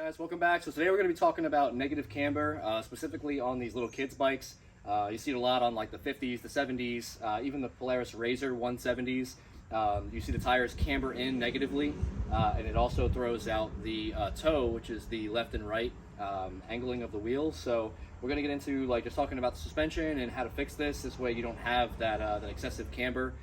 Guys, welcome back. So today we're going to be talking about negative camber, specifically on these little kids bikes. You see it a lot on like the 50s, the 70s, even the Polaris Razor 170s. You see the tires camber in negatively, and it also throws out the toe, which is the left and right angling of the wheels. So we're going to get into like just talking about the suspension and how to fix this. This way you don't have that excessive camber.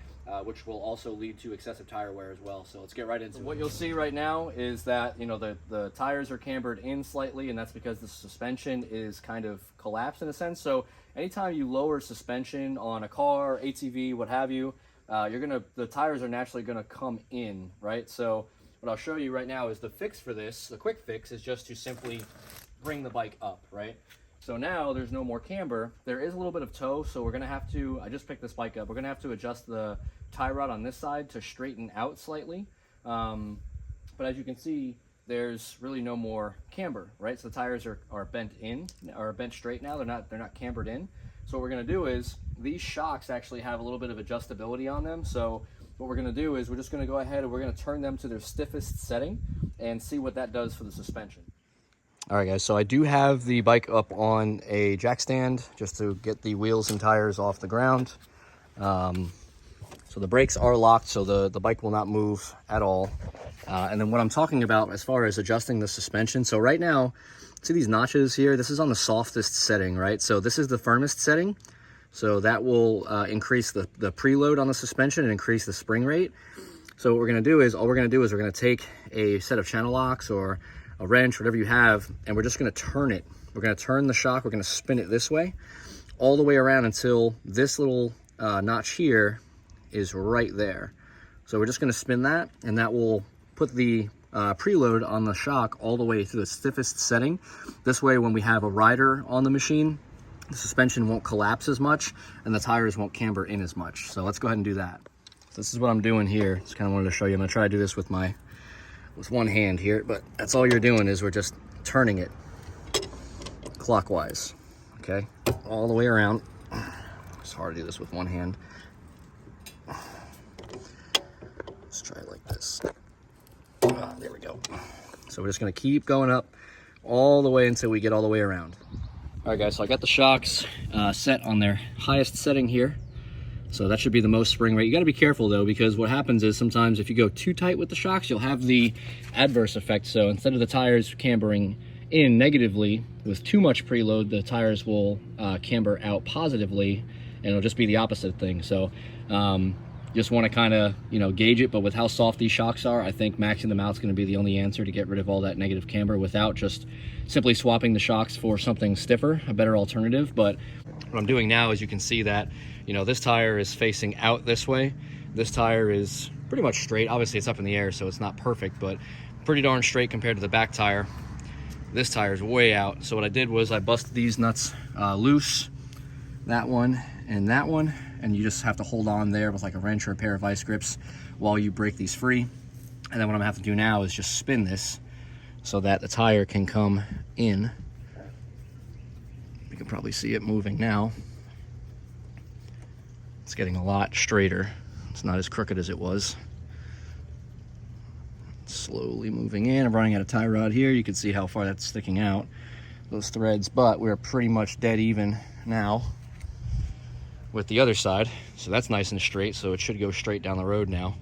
Which will also lead to excessive tire wear as well. So let's get right into it. What you'll see right now is that the tires are cambered in slightly, and that's because the suspension is kind of collapsed in a sense. So anytime you lower suspension on a car, ATV, what have you, the tires are naturally gonna come in, right? So what I'll show you right now is the fix for this. The quick fix is just to simply bring the bike up, right? So now there's no more camber. There is a little bit of toe, so we're gonna have to, I just picked this bike up, we're gonna have to adjust the tie rod on this side to straighten out slightly. But as you can see, there's really no more camber, right? So the tires are bent in, or bent straight now, they're not cambered in. So what we're gonna do is, these shocks actually have a little bit of adjustability on them. So what we're gonna do is we're just gonna go ahead and we're gonna turn them to their stiffest setting and see what that does for the suspension. All right guys, so I do have the bike up on a jack stand just to get the wheels and tires off the ground. So the brakes are locked, so the bike will not move at all. And then what I'm talking about as far as adjusting the suspension, so right now, see these notches here? This is on the softest setting, right? So this is the firmest setting. So that will increase the preload on the suspension and increase the spring rate. So what we're gonna do is, we're gonna take a set of channel locks or a wrench, whatever you have, and we're just gonna turn it. We're gonna turn the shock, we're gonna spin it this way, all the way around until this little notch here is right there. So we're just gonna spin that, and that will put the preload on the shock all the way to the stiffest setting. This way, when we have a rider on the machine, the suspension won't collapse as much, and the tires won't camber in as much. So let's go ahead and do that. So this is what I'm doing here. Just kind of wanted to show you. I'm gonna try to do this with one hand here, but that's all you're doing is we're just turning it clockwise, okay? All the way around. It's hard to do this with one hand. Let's try it like this. There we go. So we're just gonna keep going up all the way until we get all the way around. All right guys, so I got the shocks set on their highest setting here. So that should be the most spring rate. You gotta be careful though, because what happens is sometimes if you go too tight with the shocks, you'll have the adverse effect. So instead of the tires cambering in negatively with too much preload, the tires will camber out positively, and it'll just be the opposite thing. So just wanna kinda, gauge it, but with how soft these shocks are, I think maxing them out is gonna be the only answer to get rid of all that negative camber without just simply swapping the shocks for something stiffer, a better alternative. But what I'm doing now is you can see that this tire is facing out this way. This tire is pretty much straight. Obviously it's up in the air, so it's not perfect, but pretty darn straight compared to the back tire. This tire is way out. So what I did was I busted these nuts loose, that one and that one, and you just have to hold on there with like a wrench or a pair of vice grips while you break these free. And then what I'm gonna have to do now is just spin this so that the tire can come in. You can probably see it moving now. It's getting a lot straighter. It's not as crooked as it was. It's slowly moving in. I'm running out of tie rod here. You can see how far that's sticking out, those threads, but we're pretty much dead even now with the other side. So that's nice and straight, so it should go straight down the road now.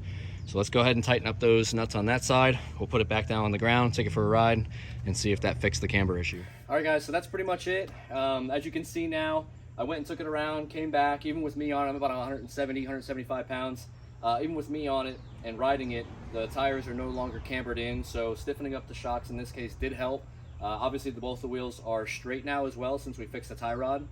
So let's go ahead and tighten up those nuts on that side. We'll put it back down on the ground, take it for a ride, and see if that fixed the camber issue. All right guys, so that's pretty much it. As you can see now, I went and took it around, came back. Even with me on it, I'm about 170, 175 pounds. Even with me on it and riding it, the tires are no longer cambered in, so stiffening up the shocks in this case did help. Obviously both the wheels are straight now as well since we fixed the tie rod.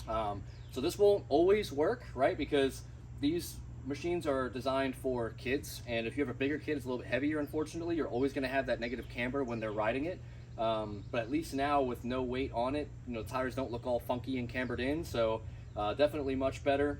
So this won't always work, right? Because these machines are designed for kids, and if you have a bigger kid, it's a little bit heavier, unfortunately. You're always gonna have that negative camber when they're riding it. But at least now with no weight on it, the tires don't look all funky and cambered in, so definitely much better.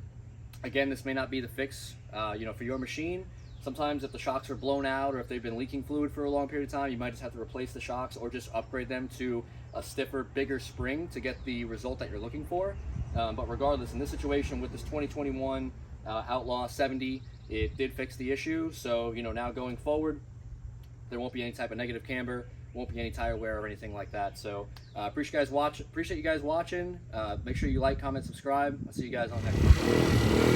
Again, this may not be the fix for your machine. Sometimes if the shocks are blown out or if they've been leaking fluid for a long period of time, you might just have to replace the shocks or just upgrade them to a stiffer, bigger spring to get the result that you're looking for. But regardless, in this situation with this 2021 Outlaw 70, it did fix the issue. So now going forward, there won't be any type of negative camber. Won't be any tire wear or anything like that. So appreciate you guys watching. Make sure you like, comment, subscribe. I'll see you guys on the next one.